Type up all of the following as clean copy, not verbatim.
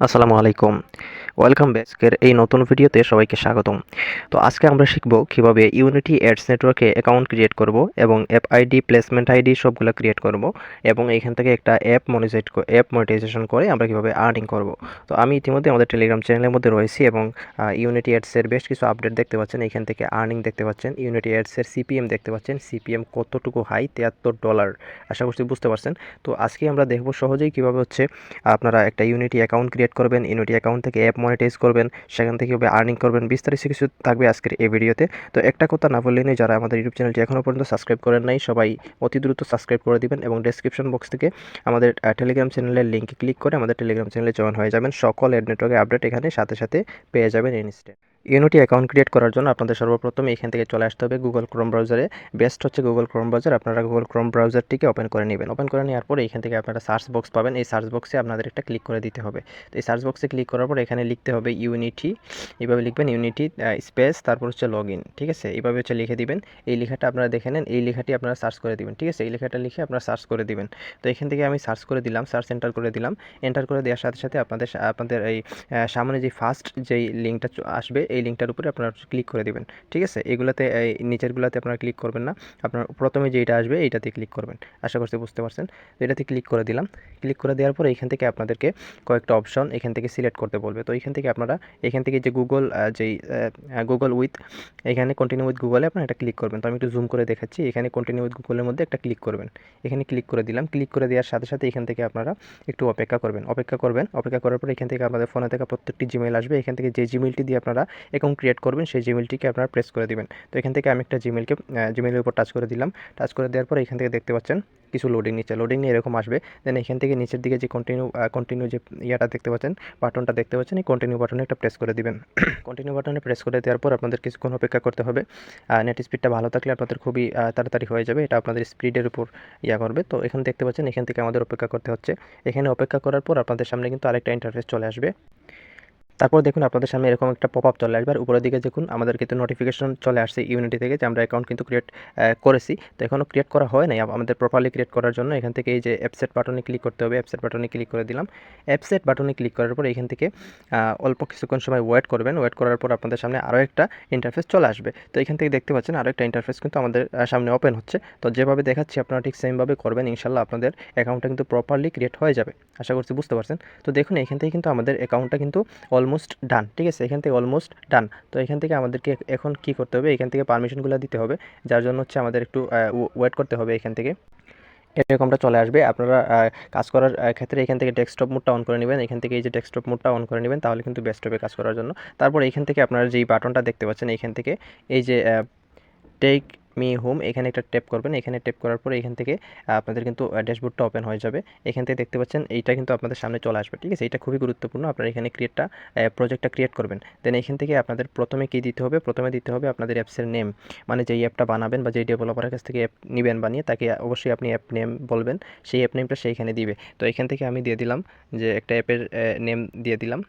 আসসালামু আলাইকুম। Welcome back. আজকের এই নতুন ভিডিওতে সবাইকে স্বাগতম। তো আজকে আমরা শিখব কিভাবে ইউনিটি অ্যাডস নেটওয়ার্কে অ্যাকাউন্ট ক্রিয়েট করব এবং অ্যাপ আইডি, প্লেসমেন্ট আইডি সবগুলা ক্রিয়েট করব এবং এখান থেকে একটা অ্যাপ মনিটাইজেশন করে আমরা কিভাবে আর্নিং করব। তো আমি ইতিমধ্যে আমাদের টেলিগ্রাম চ্যানেলের মধ্যে রয়েছি এবং ইউনিটি অ্যাডসের বেশ কিছু আপডেট দেখতে পাচ্ছেন। এখান থেকে আর্নিং দেখতে পাচ্ছেন। ইউনিটি অ্যাডসের সিপিএম দেখতে পাচ্ছেন। সিপিএম কতটুকু হাই, $73। আশা করছি বুঝতে পারছেন। তো আজকে আমরা দেখব সহজেই কিভাবে হচ্ছে আপনারা একটা ইউনিটি অ্যাকাউন্ট ক্রিয়েট করবেন, ইউনিটি অ্যাকাউন্ট থেকে অ্যাপ মনিটাইজ করবেন, সেখান থেকে কীভাবে আর্নিং করবেন, বিস্তারিত কিছু থাকবে আজকের এই ভিডিওতে। তো একটা কথা না বললেই নয়, যারা আমাদের ইউটিউব চ্যানেলটি এখনও পর্যন্ত সাবস্ক্রাইব করেন নাই, সবাই অতি দ্রুত সাবস্ক্রাইব করে দিবেন এবং ডেসক্রিপশন বক্স থেকে আমাদের টেলিগ্রাম চ্যানেলের লিঙ্কে ক্লিক করে আমাদের টেলিগ্রাম চ্যানেলে জয়েন হয়ে যাবেন। সকল অ্যাড নেটওয়ার্কের আপডেট এখানে সাথে সাথে পেয়ে যাবেন ইনস্ট্যান্ট। ইউনিটি অ্যাকাউন্ট ক্রিয়েট করার জন্য আপনাদের সর্বপ্রথম এখান থেকে চলে আসতে হবে গুগল ক্রোম ব্রাউজারে। বেস্ট হচ্ছে গুগল ক্রোম ব্রাউজার। আপনারা গুগল ক্রোম ব্রাউজারটিকে ওপেন করে নেবেন। ওপেন করে নেওয়ার পরে এখান থেকে আপনারা সার্চ বক্স পাবেন। এই সার্চ বক্সে আপনাদের একটা ক্লিক করে দিতে হবে। তো এই সার্চ বক্সে ক্লিক করার পর এখানে লিখতে হবে ইউনিটি। এইভাবে লিখবেন ইউনিটি স্পেস তারপর হচ্ছে লগ ইন। ঠিক আছে, এইভাবে হচ্ছে লিখে দিবেন। এই লেখাটা আপনারা দেখে নেন, এই লেখাটি আপনারা সার্চ করে দিবেন। ঠিক আছে, এই লেখাটা লিখে আপনারা সার্চ করে দিবেন। তো এখান থেকে আমি সার্চ করে দিলাম, সার্চ এন্টার করে দিলাম। এন্টার করে দেওয়ার সাথে সাথে আপনাদের এই সামনে যে ফার্স্ট যেই লিঙ্কটা আসবে, এই লিঙ্কটার উপরে আপনারা ক্লিক করে দিবেন। ঠিক আছে, এগুলাতে এই নিচেরগুলাতে আপনারা ক্লিক করবেন না। আপনার প্রথমে যেইটা আসবে এইটাতে ক্লিক করবেন। আশা করছি বুঝতে পারছেন। তো এটাতে ক্লিক করে দিলাম। ক্লিক করে দেওয়ার পরে এখান থেকে আপনাদেরকে কয়েকটা অপশন এখান থেকে সিলেক্ট করতে বলবে। তো এখান থেকে আপনারা এখান থেকে যে গুগল উইথ, এখানে কন্টিনিউ উইথ গুগলে আপনারা এটা ক্লিক করবেন। তো আমি একটু জুম করে দেখাচ্ছি। এখানে কন্টিনিউ উইথ গুগলের মধ্যে একটা ক্লিক করবেন। এখানে ক্লিক করে দিলাম। ক্লিক করে দেওয়ার সাথে সাথে এখান থেকে আপনারা একটু অপেক্ষা করবেন। অপেক্ষা করার পর এখান থেকে আপনাদের ফোনে থাকা প্রত্যেকটি জিমেইল আসবে। এখান থেকে যে জিমেইলটি দিয়ে আপনারা অ্যাকাউন্ট ক্রিয়েট করবেন সেই জিমেইলটিকে আপনারা প্রেস করে দিবেন। তো এখান থেকে আমি একটা জিমেইলের উপর টাচ করে দিলাম। টাচ করে দেওয়ার পর এখান থেকে দেখতে পাচ্ছেন কিছু লোডিং নিয়ে এরকম আসবে। দেন এখান থেকে নিচের দিকে যে কন্টিনিউ যে ইয়াটা দেখতে পাচ্ছেন, বাটনটা দেখতে পাচ্ছেন, এই কন্টিনিউ বাটনে একটা প্রেস করে দিবেন। কন্টিনিউ বাটনে প্রেস করে দেওয়ার পর আপনাদের কিছুক্ষণ অপেক্ষা করতে হবে। নেট স্পিডটা ভালো থাকলে আপনাদের খুবই তাড়াতাড়ি হয়ে যাবে। এটা আপনাদের স্পিডের উপর করবে। তো এখানে দেখতে পাচ্ছেন এখান থেকে আমাদের অপেক্ষা করতে হচ্ছে। এখানে অপেক্ষা করার পর আপনাদের সামনে কিন্তু আরেকটা ইন্টারফেস চলে আসবে। তারপর দেখুন আপনাদের সামনে এরকম একটা পপআপ চলে আসবে। আর উপরের দিকে দেখুন আমাদের কিন্তু নোটিফিকেশন চলে আসছে ইউনিটি থেকে যে আমরা অ্যাকাউন্ট কিন্তু ক্রিয়েট করেছি। তো এখনও ক্রিয়েট করা হয় নাই। আমাদের প্রপারলি ক্রিয়েট করার জন্য এখান থেকে এই যে অ্যাপসেট বাটনে ক্লিক করতে হবে। অ্যাপসেট বাটনে ক্লিক করে দিলাম। অ্যাপসেট বাটনে ক্লিক করার পর এখান থেকে অল্প কিছুক্ষণ সময় ওয়েট করবেন। ওয়েট করার পর আপনাদের সামনে আরও একটা ইন্টারফেস চলে আসবে। তো এখান থেকে দেখতে পাচ্ছেন আরও একটা ইন্টারফেস কিন্তু আমাদের সামনে ওপেন হচ্ছে। তো যেভাবে দেখাচ্ছি আপনারা ঠিক সেমভাবে করবেন। ইনশাল্লাহ আপনাদের অ্যাকাউন্টটা কিন্তু প্রপারলি ক্রিয়েট হয়ে যাবে। আশা করছি বুঝতে পারছেন। তো দেখুন এখান থেকে কিন্তু আমাদের অ্যাকাউন্টটা কিন্তু অলমোস্ট ডান। ঠিক আছে, এখান থেকে অলমোস্ট ডান। তো এখান থেকে আমাদেরকে এখন কি করতে হবে, এখান থেকে পারমিশনগুলো দিতে হবে, যার জন্য হচ্ছে আমাদের একটু ওয়েট করতে হবে। এখান থেকে এরকমটা চলে আসবে। আপনারা কাজ করার ক্ষেত্রে এখান থেকে ডেস্কটপ মোডটা অন করে নেবেন। এখান থেকে এই যে ডেস্কটপ মোডটা অন করে নেবেন, তাহলে কিন্তু বেস্ট হবে কাজ করার জন্য। তারপর এখান থেকে আপনারা যেই বাটনটা দেখতে পাচ্ছেন, এখান থেকে এই যে টেক মি হোম, এখানে একটা ট্যাপ করবেন। এখানে ট্যাপ করার পরে এখান থেকে আপনাদের কিন্তু ড্যাশবোর্ডটা ওপেন হয়ে যাবে। এখান থেকে দেখতে পাচ্ছেন এইটা কিন্তু আপনাদের সামনে চলে আসবে। ঠিক আছে, এটা খুবই গুরুত্বপূর্ণ। আপনারা এখানে প্রজেক্টটা ক্রিয়েট করবেন। দেন এখান থেকে আপনাদের প্রথমে কী দিতে হবে, প্রথমে দিতে হবে আপনাদের অ্যাপসের নেম। মানে যেই অ্যাপটা বানাবেন বা যেই ডেভেলপারের কাছ থেকে অ্যাপ নেবেন বানিয়ে, তাকে অবশ্যই আপনি অ্যাপ নেম বলবেন। সেই অ্যাপ নেমটা সেইখানে দিবে। তো এখান থেকে আমি দিয়ে দিলাম যে একটা অ্যাপের নেম দিয়ে দিলাম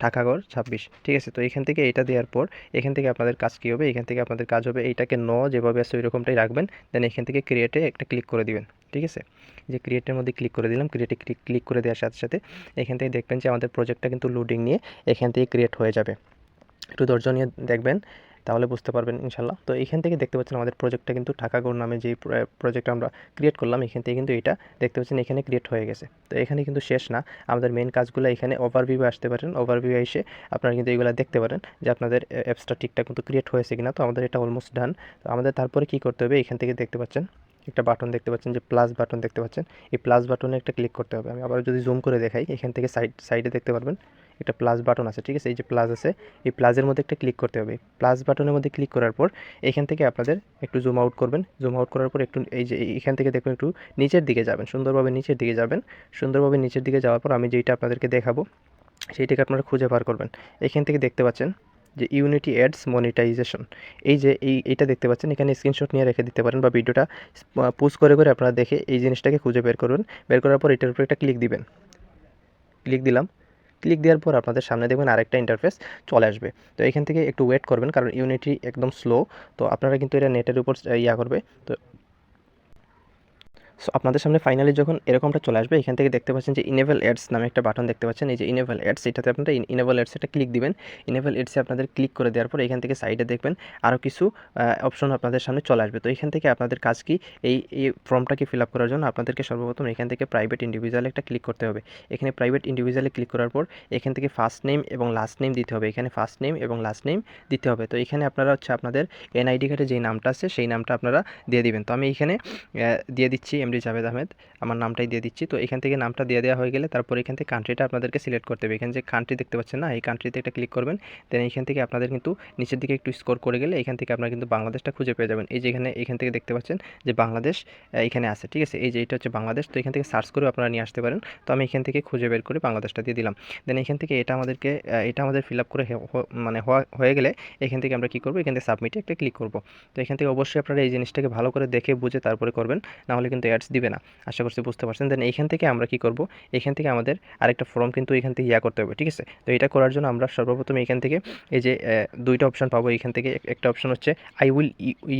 ঠাকাগড় 26। ঠিক আছে, তো এখান থেকে এটা দেওয়ার পর এখান থেকে আপনাদের কাজ কী হবে, এখান থেকে আপনাদের কাজ হবে এইটাকে যেভাবে আছে ওই রকমটাই রাখবেন। দেন এখান থেকে ক্রিয়েটে একটা ক্লিক করে দিবেন। ঠিক আছে, যে ক্রিয়েটের মধ্যে ক্লিক করে দিলাম। ক্রিয়েটে ক্লিক করে দেওয়ার সাথে সাথে এখান থেকে দেখবেন যে আমাদের প্রজেক্টটা কিন্তু লোডিং নিয়ে এখান থেকে ক্রিয়েট হয়ে যাবে। একটু ধৈর্য নিয়ে দেখবেন, তাহলে বুঝতে পারবেন ইনশাল্লাহ। তো এখান থেকে দেখতে পাচ্ছেন আমাদের প্রজেক্টটা কিন্তু ঠাকাগড় নামে যেই প্রজেক্ট আমরা ক্রিয়েট করলাম, এখান থেকে কিন্তু এটা দেখতে পাচ্ছেন এখানে ক্রিয়েট হয়ে গেছে। তো এখানে কিন্তু শেষ না, আমাদের মেন কাজগুলো এখানে ওভারভিউ আসতে পারেন। ওভারভিউ এসে আপনারা কিন্তু এগুলো দেখতে পারেন যে আপনাদের অ্যাপসটা ঠিকঠাক কিন্তু ক্রিয়েট হয়েছে কিনা। তো আমাদের এটা অলমোস্ট ডান। তো আমাদের তারপরে কী করতে হবে, এখান থেকে দেখতে পাচ্ছেন একটা বাটন দেখতে পাচ্ছেন, যে প্লাস বাটন দেখতে পাচ্ছেন। এই প্লাস বাটনে একটা ক্লিক করতে হবে। আমি আবার যদি জুম করে দেখাই, এখান থেকে সাইডে দেখতে পারবেন একটা প্লাস বাটন আছে। ঠিক আছে, এই যে প্লাস আছে, এই প্লাসের মধ্যে একটা ক্লিক করতে হবে। প্লাস বাটনের মধ্যে ক্লিক করার পর এখান থেকে আপনাদের একটু জুম আউট করবেন। জুম আউট করার পর একটু এই যে এখান থেকে দেখবেন একটু নিচের দিকে যাবেন, সুন্দরভাবে নিচের দিকে যাবেন। সুন্দরভাবে নিচের দিকে যাওয়ার পর আমি যেইটা আপনাদেরকে দেখাবো সেইটাকে আপনারা খুঁজে বার করবেন। এখান থেকে দেখতে পাচ্ছেন যে ইউনিটি অ্যাডস মনিটাইজেশন, এই যে এইটা দেখতে পাচ্ছেন। এখানে স্ক্রিনশট নিয়ে রেখে দিতে পারেন বা ভিডিওটা পোজ করে করে আপনারা দেখে এই জিনিসটাকে খুঁজে বের করবেন। বের করার পর এটার উপর একটা ক্লিক দিবেন। ক্লিক দিলাম। ক্লিক দেওয়ার পর আপনাদের সামনে দেখবেন আরেকটা ইন্টারফেস চলে আসবে। তো এখান থেকে একটু ওয়েট করবেন, কারণ ইউনিটি একদম স্লো। তো আপনারা কিন্তু এটা নেটের উপর করবে। তো সো আপনাদের সামনে ফাইনালি যখন এরকমটা চলে আসবে, এখান থেকে দেখতে পাচ্ছেন যে ইনেবল অ্যাডস নামে একটা বাটন দেখতে পাচ্ছেন। এই যে ইনেবল অ্যাডস, এটাতে আপনারা ইনেবল অ্যাডস এটা ক্লিক দিবেন। ইনেবল অ্যাডসে আপনাদের ক্লিক করে দেওয়ার পর এখান থেকে সাইডে দেখবেন আরও কিছু অপশন আপনাদের সামনে চলে আসবে। তো এখান থেকে আপনাদের কাজ কি, এই ফর্মটাকে ফিল আপ করার জন্য আপনাদেরকে সর্বপ্রথম এখান থেকে প্রাইভেট ইন্ডিভিজুয়ালে একটা ক্লিক করতে হবে। এখানে প্রাইভেট ইন্ডিভিজুয়ালে ক্লিক করার পর এখান থেকে ফার্স্ট নেম এবং লাস্ট নেম দিতে হবে। এখানে ফার্স্ট নেম এবং লাস্ট নেম দিতে হবে। তো এখানে আপনারা হচ্ছে আপনাদের এনআইডি কার্ডে যেই নামটা আছে সেই নামটা আপনারা দিয়ে দিবেন। তো আমি এখানে দিয়ে দিচ্ছি এমডি জাভেদ আহমেদ, আমার নামটাই দিয়ে দিচ্ছি। তো এখান থেকে নামটা দিয়ে দেওয়া হয়ে গেলে তারপর এখান থেকে কান্ট্রিটা আপনাদেরকে সিলেক্ট করতে হবে। এখানে যে কান্ট্রি দেখতে পাচ্ছেন না, এই কান্ট্রিতে একটা ক্লিক করবেন। দেন এখান থেকে আপনাদের কিন্তু নিচের দিকে একটু স্ক্রল করে গেলে এখান থেকে আপনারা কিন্তু বাংলাদেশটা খুঁজে পেয়ে যাবেন। এই যে এখান থেকে দেখতে পাচ্ছেন যে বাংলাদেশ এখানে আছে, ঠিক আছে। এই যে এটা হচ্ছে বাংলাদেশ। তো এখান থেকে সার্চ করে আপনারা নিয়ে আসতে পারেন। তো আমি এখান থেকে খুঁজে বের করে বাংলাদেশটা দিয়ে দিলাম। দেন এখান থেকে এটা আমাদের ফিল আপ করে মানে হয়ে গেলে এখান থেকে আমরা কী করবো, এখান থেকে সাবমিটে একটা ক্লিক করব। তো এখান থেকে অবশ্যই আপনারা এই জিনিসটাকে ভালো করে দেখে বুঝে তারপরে করবেন, নাহলে কিন্তু অ্যাডস দিবে না। আশা করছি বুঝতে পারছেন। দেন এইখান থেকে আমরা কি করব, এখান থেকে আমাদের আরেকটা ফর্ম কিন্তু এখান থেকে করতে হবে, ঠিক আছে। তো এটা করার জন্য আমরা সর্বপ্রথম এখান থেকে এই যে দুইটা অপশন পাবো। এখান থেকে একটা অপশন হচ্ছে আই উইল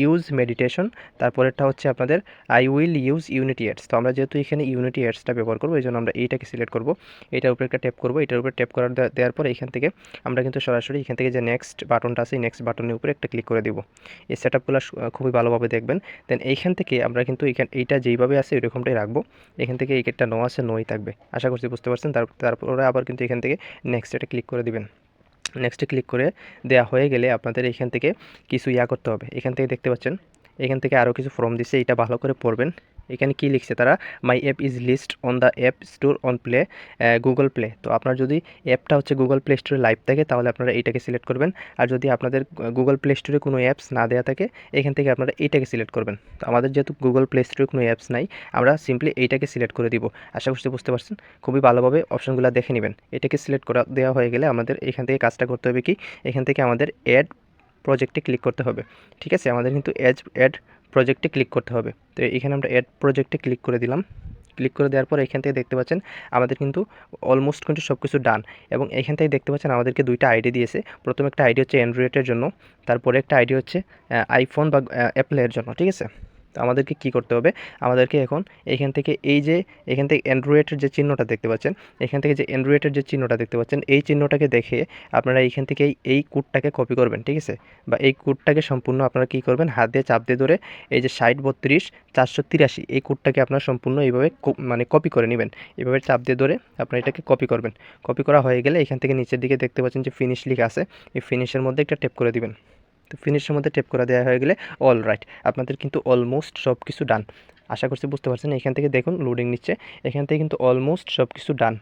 ইউজ মেডিটেশন, তারপরেরটা হচ্ছে আপনাদের I will use unity ads. তো আমরা যেহেতু এখানে ইউনিটি অ্যাডসটা ব্যবহার করবো, এই জন্য আমরা এইটাকে সিলেক্ট করবো। এটার উপরে একটা ট্যাপ করবো। এটার উপরে ট্যাপ করার দেওয়ার পর এখান থেকে আমরা কিন্তু সরাসরি এখান থেকে যে নেক্সট বাটনটা আছে, নেক্সট বাটনের উপরে একটা ক্লিক করে দিব। এই সেট আপগুলো খুবই ভালোভাবে দেখবেন। দেন এইখান থেকে আমরা কিন্তু এইটা যেইভাবে আছে ওইরকমটাই রাখবো। এখান থেকে এই একটা নো আছে, নোই থাকবে। আশা করছি বুঝতে পারছেন। তারপরে আবার কিন্তু এখান থেকে নেক্সট এটা ক্লিক করে দিবেন। নেক্সটে ক্লিক করে দেওয়া হয়ে গেলে আপনাদের এখান থেকে কিছু করতে হবে। এখান থেকে দেখতে পাচ্ছেন এখান থেকে আরও কিছু ফর্ম দিচ্ছে, এটা ভালো করে পড়বেন। এখানে কি লিখছে তারা, my app is list on the app store on play Google play. তো আপনার যদি অ্যাপটা হচ্ছে গুগল প্লে স্টোরে লাইভ থাকে তাহলে আপনারা এইটাকে সিলেক্ট করবেন। আর যদি আপনাদের গুগল প্লে স্টোরে কোনো অ্যাপস না দেওয়া থাকে এখান থেকে আপনারা এইটাকে সিলেক্ট করবেন। তো আমাদের যেহেতু গুগল প্লে স্টোরে কোনো অ্যাপস নাই, আমরা সিম্পলি এইটাকে সিলেক্ট করে দিব। আশা করছি বুঝতে পারছেন। খুবই ভালোভাবে অপশনগুলো দেখে নেবেন। এটাকে সিলেক্ট করা দেওয়া হয়ে গেলে আমাদের এখান থেকে কাজটা করতে হবে কি, এখান থেকে আমাদের অ্যাড প্রজেক্টে ক্লিক করতে হবে, ঠিক আছে। আমাদের কিন্তু অ্যাড প্রজেক্টে ক্লিক করতে হবে। তো এখানে আমরা অ্যাড প্রজেক্টে ক্লিক করে দিলাম। ক্লিক করে দেওয়ার পর এখান থেকে দেখতে পাচ্ছেন আমাদের কিন্তু অলমোস্ট কিন্তু সব কিছু ডান। এবং এখান থেকে দেখতে পাচ্ছেন আমাদেরকে দুইটা আইডি দিয়েছে। প্রথম একটা আইডি হচ্ছে অ্যান্ড্রয়েডের জন্য, তারপরে একটা আইডি হচ্ছে আইফোন বা অ্যাপলের জন্য, ঠিক আছে। তো আমাদেরকে কী করতে হবে, আমাদেরকে এখন এখান থেকে এখান থেকে অ্যান্ড্রয়েডের যে চিহ্নটা দেখতে পাচ্ছেন, এখান থেকে যে অ্যান্ড্রয়েডের যে চিহ্নটা দেখতে পাচ্ছেন, এই চিহ্নটাকে দেখে আপনারা এইখান থেকে এই কোডটাকে কপি করবেন, ঠিক আছে। বা এই কোডটাকে সম্পূর্ণ আপনারা কী করবেন, হাত দিয়ে চাপ দিয়ে ধরে এই যে 6032 483 এই কোডটাকে আপনারা সম্পূর্ণ এইভাবে মানে কপি করে নেবেন। এভাবে চাপ দিয়ে ধরে আপনারা এটাকে কপি করবেন। কপি করা হয়ে গেলে এখান থেকে নিচের দিকে দেখতে পাচ্ছেন যে ফিনিশ লেখা আছে, এই ফিনিশের মধ্যে একটা ট্যাপ করে দিবেন। তো ফিনিশের মধ্যে ট্যাপ করে দেওয়া হয়ে গেলে অল রাইট, আপনাদের কিন্তু অলমোস্ট সব কিছু ডান। আশা করছি বুঝতে পারছেন। এখান থেকে দেখুন লোডিং নিচ্ছে, এখান থেকে কিন্তু অলমোস্ট সব কিছু ডান।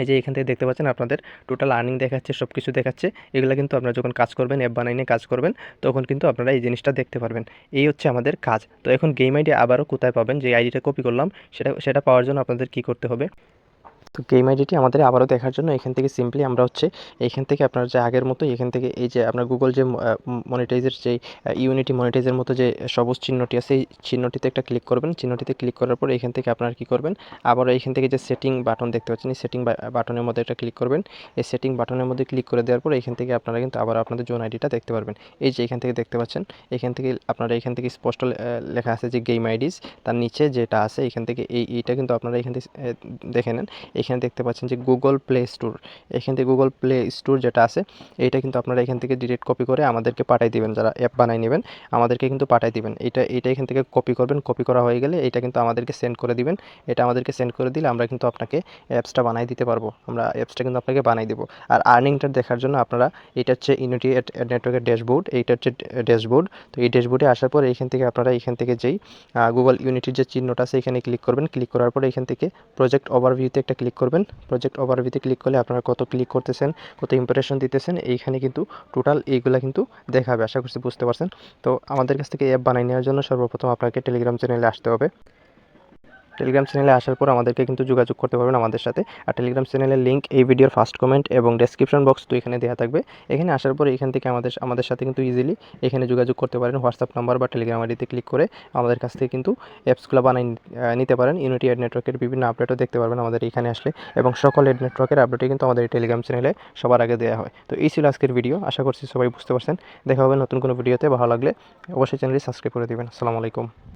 এই যে এখান থেকে দেখতে পাচ্ছেন আপনাদের টোটাল আর্নিং দেখাচ্ছে, সব কিছু দেখাচ্ছে। এগুলো কিন্তু আপনারা যখন কাজ করবেন, অ্যাপ বানাইনে কাজ করবেন, তখন কিন্তু আপনারা এই জিনিসটা দেখতে পারবেন। এই হচ্ছে আমাদের কাজ। তো এখন গেম আইডি আবারও কোথায় পাবেন, যে আইডিটা কপি করলাম সেটা পাওয়ার জন্য আপনাদের কি করতে হবে, তো গেম আইডিটি আমাদের আবারও দেখার জন্য এখান থেকে সিম্পলি আমরা হচ্ছে এখান থেকে আপনার যে আগের মতো এখান থেকে এই যে আপনার গুগল যে মনিটাইজের যে ইউনিটি মনিটাইজের মতো যে সবুজ চিহ্নটি আছে, এই চিহ্নটিতে একটা ক্লিক করবেন। চিহ্নটিতে ক্লিক করার পর এখান থেকে আপনারা কী করবেন, আবারও এখান থেকে যে সেটিং বাটন দেখতে পাচ্ছেন, এই সেটিং বাটনের মধ্যে একটা ক্লিক করবেন। এই সেটিং বাটনের মধ্যে ক্লিক করে দেওয়ার পর এখান থেকে আপনারা কিন্তু আবার আপনাদের জোন আইডিটা দেখতে পারবেন। এই যে এখান থেকে দেখতে পাচ্ছেন, এখান থেকে আপনারা এখান থেকে স্পষ্ট লেখা আছে যে গেম আইডিস, তার নিচে যেটা আছে এখান থেকে এইটা কিন্তু আপনারা এখান থেকে দেখে নেন। এখানে দেখতে পাচ্ছেন যে গুগল প্লে স্টোর, এখান থেকে গুগল প্লে স্টোর যেটা আছে এইটা কিন্তু আপনারা এখান থেকে ডিরেক্ট কপি করে আমাদেরকে পাঠাই দিবেন, যারা অ্যাপ বানাই নেবেন আমাদেরকে কিন্তু পাঠাই দিবেন। এটা এখান থেকে কপি করবেন। কপি করা হয়ে গেলে এটা কিন্তু আমাদেরকে সেন্ড করে দিবেন। এটা আমাদেরকে সেন্ড করে দিলে আমরা কিন্তু আপনাকে অ্যাপসটা বানাই দিতে পারবো। আমরা অ্যাপসটা কিন্তু আপনাকে বানাই দেবো। আর আর্নিংটা দেখার জন্য আপনারা, এটা হচ্ছে ইউনিটি নেটওয়ার্কের ড্যাশবোর্ড, এইটা হচ্ছে ড্যাশবোর্ড। তো এই ড্যাশবোর্ডে আসার পর এখান থেকে আপনারা এখান থেকে যেই গুগল ইউনিটির যে চিহ্নটা আছে এখানে ক্লিক করবেন। ক্লিক করার পর এখান থেকে প্রজেক্ট ওভারভিউতে একটা ক্লিক করবেন। প্রজেক্ট ওভারভিউতে ক্লিক করলে আপনারা কত ক্লিক করতেছেন, কত ইমপ্রেশন দিতেছেন, এইখানে কিন্তু টোটাল এইগুলা কিন্তু দেখাবে। আশা করছি বুঝতে পারছেন। তো আমাদের কাছ থেকে অ্যাপ বানিয়ে নেওয়ার জন্য সর্বপ্রথম আপনাকে টেলিগ্রাম চ্যানেলে আসতে হবে। টেলিগ্রাম চ্যানেলে আসার পর আমাদেরকে কিন্তু যোগাযোগ করতে পারবেন আমাদের সাথে। আর টেলিগ্রাম চ্যানেলের লিঙ্ক এই ভিডিওর ফার্স্ট কমেন্ট এবং ডেসক্রিপশন বক্স তো এখানে দেওয়া থাকবে। এখানে আসার পর এখান থেকে আমাদের সাথে কিন্তু ইজিলি এখানে যোগাযোগ করতে পারেন। হোয়াটসঅ্যাপ নাম্বার বা টেলিগ্রাম আইডিতে ক্লিক করে আমাদের কাছ থেকে কিন্তু অ্যাপসগুলো বানিয়ে নিতে পারেন। ইউনিটি অ্যাড নেটওয়ার্কের বিভিন্ন আপডেটও দেখতে পারবেন আমাদের এখানে আসলে, এবং সকল অ্যাড নেটওয়ার্কের আপডেটই কিন্তু আমাদের এই টেলিগ্রাম চ্যানেলে সবার আগে দেওয়া হয়। তো এই ছিল আজকের ভিডিও। আশা করছি সবাই বুঝতে পারছেন। দেখা হবে নতুন কোনো ভিডিওতে। ভালো লাগলে অবশ্যই চ্যানেলটি সাবস্ক্রাইব করে দেবেন। আসসালামু আলাইকুম।